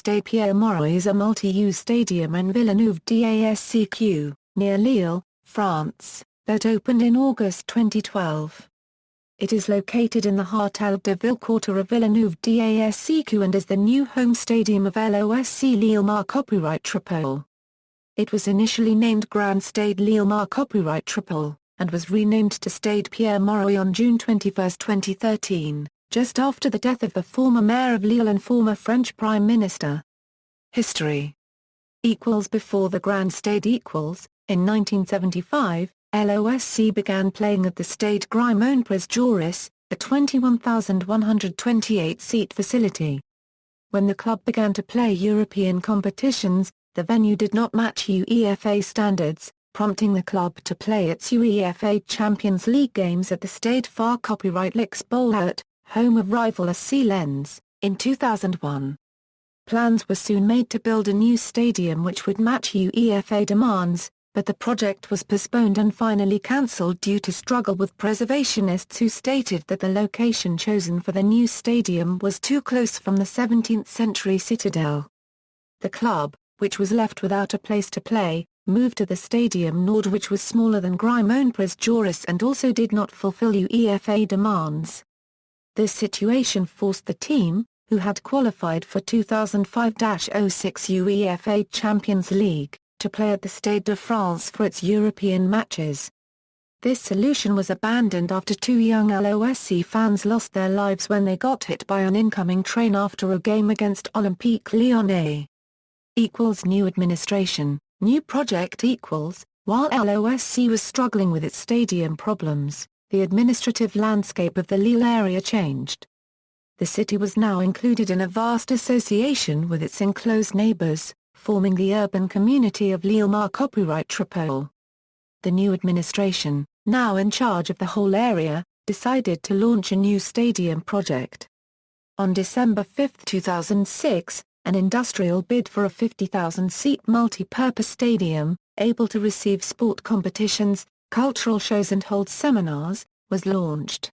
Stade Pierre-Mauroy is a multi-use stadium in Villeneuve d'Ascq, near Lille, France, that opened in August 2012. It is located in the Hôtel de Ville quarter of Villeneuve d'Ascq and is the new home stadium of LOSC Lille Métropole. It was initially named Grand Stade Lille Métropole, and was renamed to Stade Pierre-Mauroy on June 21, 2013, just after the death of the former mayor of Lille and former French Prime Minister. History. Before the Grand Stade in 1975, LOSC began playing at the Stade Pierre-Mauroy, a 21,128-seat facility. When the club began to play European competitions, the venue did not match UEFA standards, prompting the club to play its UEFA Champions League games at the Stade Pierre-Mauroy, home of rival SC Lens, in 2001. Plans were soon made to build a new stadium which would match UEFA demands, but the project was postponed and finally cancelled due to struggle with preservationists who stated that the location chosen for the new stadium was too close from the 17th-century citadel. The club, which was left without a place to play, moved to the Stadium Nord, which was smaller than Pierre-Mauroy and also did not fulfill UEFA demands. This situation forced the team, who had qualified for 2005-06 UEFA Champions League, to play at the Stade de France for its European matches. This solution was abandoned after two young LOSC fans lost their lives when they got hit by an incoming train after a game against Olympique Lyonnais. New administration, new project. While LOSC was struggling with its stadium problems, the administrative landscape of the Lille area changed. The city was now included in a vast association with its enclosed neighbours, forming the urban community of Lille Métropole. The new administration, now in charge of the whole area, decided to launch a new stadium project. On December 5, 2006, an industrial bid for a 50,000-seat multi-purpose stadium, able to receive sport competitions, cultural shows and hold seminars, was launched.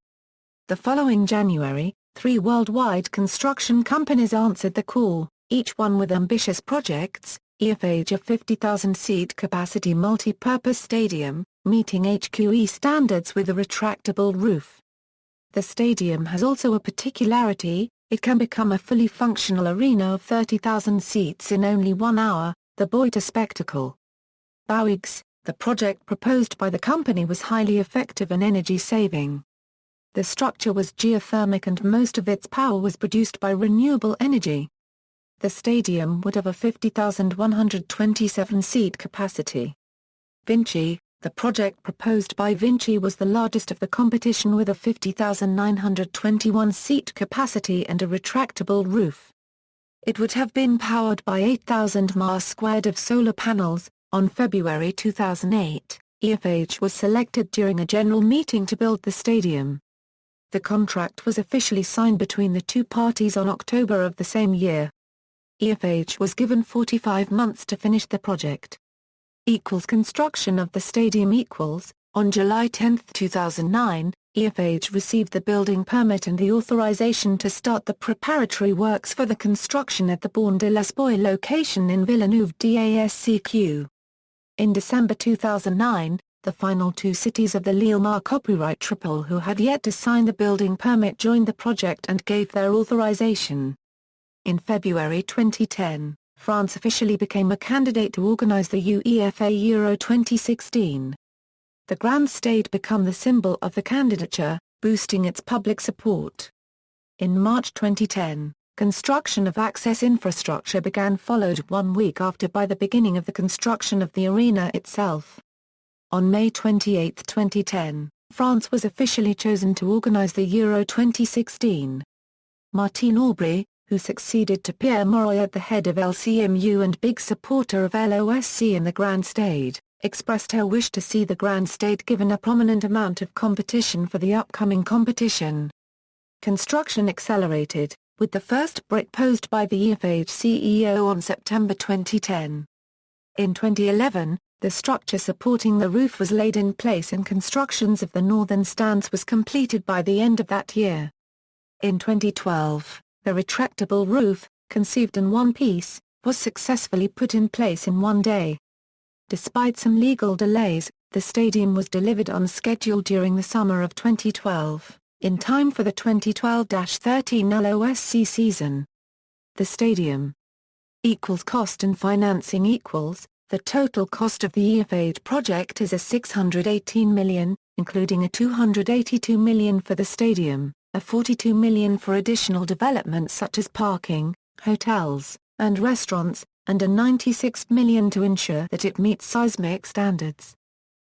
The following January, 3 worldwide construction companies answered the call, each one with ambitious projects. EFH, a 50,000-seat capacity multi-purpose stadium, meeting HQE standards with a retractable roof. The stadium has also a particularity: it can become a fully functional arena of 30,000 seats in only 1 hour, the Boita spectacle. BOIGS, the project proposed by the company, was highly effective and energy-saving. The structure was geothermic and most of its power was produced by renewable energy. The stadium would have a 50,127-seat capacity. Vinci, the project proposed by Vinci, was the largest of the competition with a 50,921-seat capacity and a retractable roof. It would have been powered by 8,000 mAh of solar panels. On February 2008, EFH was selected during a general meeting to build the stadium. The contract was officially signed between the two parties on October of the same year. EFH was given 45 months to finish the project. Construction of the stadium. On July 10, 2009, EFH received the building permit and the authorization to start the preparatory works for the construction at the Born de l'Espoir location in Villeneuve d'Ascq. In December 2009, the final 2 cities of the Lille Métropole who had yet to sign the building permit joined the project and gave their authorization. In February 2010, France officially became a candidate to organize the UEFA Euro 2016. The Grand Stade became the symbol of the candidature, boosting its public support. In March 2010, construction of access infrastructure began, followed 1 week after by the beginning of the construction of the arena itself. On May 28, 2010, France was officially chosen to organize the Euro 2016. Martine Aubry, who succeeded to Pierre-Mauroy at the head of LCMU and big supporter of LOSC in the Grand Stade, expressed her wish to see the Grand Stade given a prominent amount of competition for the upcoming competition. Construction accelerated, with the first brick posed by the EFH CEO on September 2010. In 2011, the structure supporting the roof was laid in place and constructions of the northern stands was completed by the end of that year. In 2012, the retractable roof, conceived in one piece, was successfully put in place in one day. Despite some legal delays, the stadium was delivered on schedule during the summer of 2012, in time for the 2012-13 LOSC season. The stadium equals cost and financing equals. The total cost of the EF8 project is a $618 million, including a $282 million for the stadium, a $42 million for additional developments such as parking, hotels, and restaurants, and a $96 million to ensure that it meets seismic standards.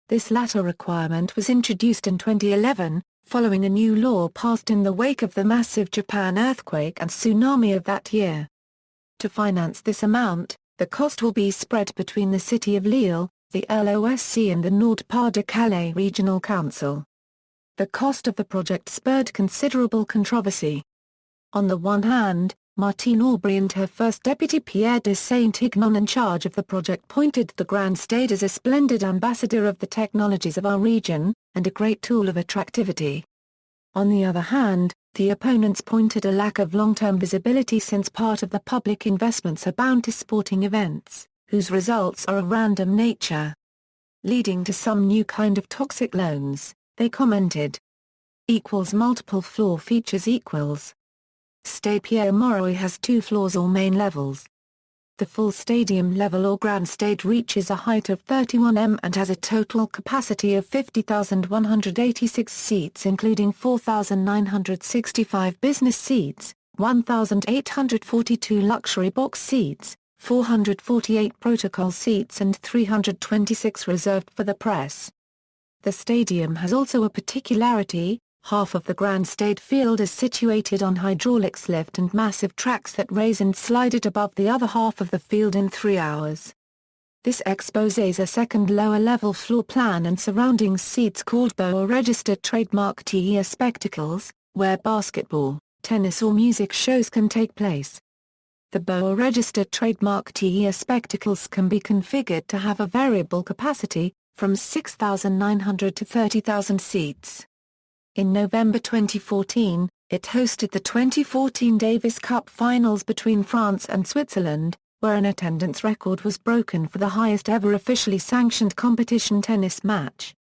This latter requirement was introduced in 2011, following a new law passed in the wake of the massive Japan earthquake and tsunami of that year. To finance this amount, the cost will be spread between the City of Lille, the LOSC and the Nord-Pas-de-Calais Regional Council. The cost of the project spurred considerable controversy. On the one hand, Martine Aubry and her first deputy Pierre de Saint-Ignan in charge of the project pointed the Grand Stade as a splendid ambassador of the technologies of our region, and a great tool of attractivity. On the other hand, the opponents pointed a lack of long-term visibility since part of the public investments are bound to sporting events, whose results are of random nature. Leading to some new kind of toxic loans, they commented. Multiple floor features equals. Stade Pierre-Mauroy has 2 floors or main levels. The full stadium level or Grand Stade reaches a height of 31 m and has a total capacity of 50,186 seats including 4,965 business seats, 1,842 luxury box seats, 448 protocol seats and 326 reserved for the press. The stadium has also a particularity. Half of the Grand Stade field is situated on hydraulics lift and massive tracks that raise and slide it above the other half of the field in 3 hours. This exposes a second lower-level floor plan and surrounding seats called BOA registered trademark TEA spectacles, where basketball, tennis or music shows can take place. The BOA registered trademark TEA spectacles can be configured to have a variable capacity, from 6,900 to 30,000 seats. In November 2014, it hosted the 2014 Davis Cup finals between France and Switzerland, where an attendance record was broken for the highest ever officially sanctioned competition tennis match.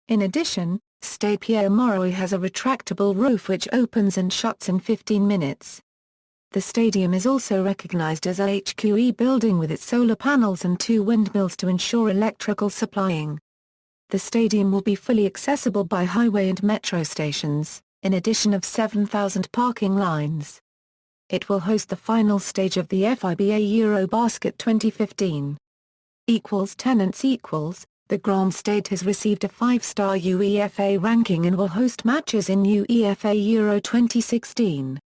In addition, Stade Pierre-Mauroy has a retractable roof which opens and shuts in 15 minutes. The stadium is also recognized as a HQE building with its solar panels and 2 windmills to ensure electrical supplying. The stadium will be fully accessible by highway and metro stations, in addition of 7,000 parking lines. It will host the final stage of the FIBA Eurobasket 2015. Tenants the Grand Stade has received a 5-star UEFA ranking and will host matches in UEFA Euro 2016.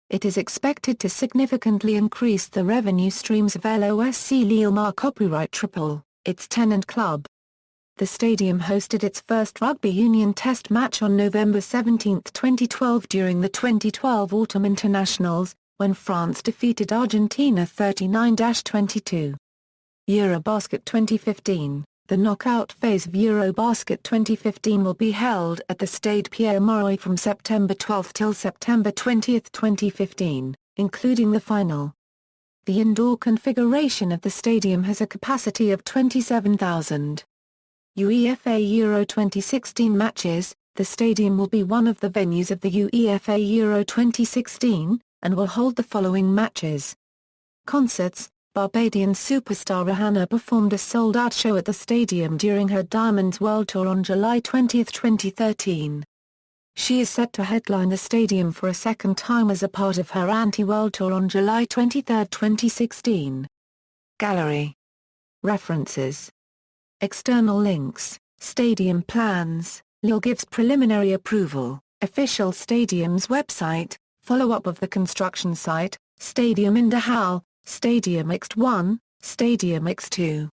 It is expected to significantly increase the revenue streams of LOSC Lille Copyright Triple, its tenant club. The stadium hosted its first rugby union test match on November 17, 2012 during the 2012 Autumn Internationals, when France defeated Argentina 39-22. Eurobasket 2015. The knockout phase of Eurobasket 2015 will be held at the Stade Pierre-Mauroy from September 12 till September 20, 2015, including the final. The indoor configuration of the stadium has a capacity of 27,000. UEFA Euro 2016 matches. The stadium will be one of the venues of the UEFA Euro 2016, and will hold the following matches. Concerts. Barbadian superstar Rihanna performed a sold-out show at the stadium during her Diamonds World Tour on July 20, 2013. She is set to headline the stadium for a second time as a part of her Anti-World Tour on July 23, 2016. Gallery. References. External links, Stadium plans, Lille gives preliminary approval, Official Stadium's website, follow-up of the construction site, Stadium in de Halle, Stadium X1, Stadium X2.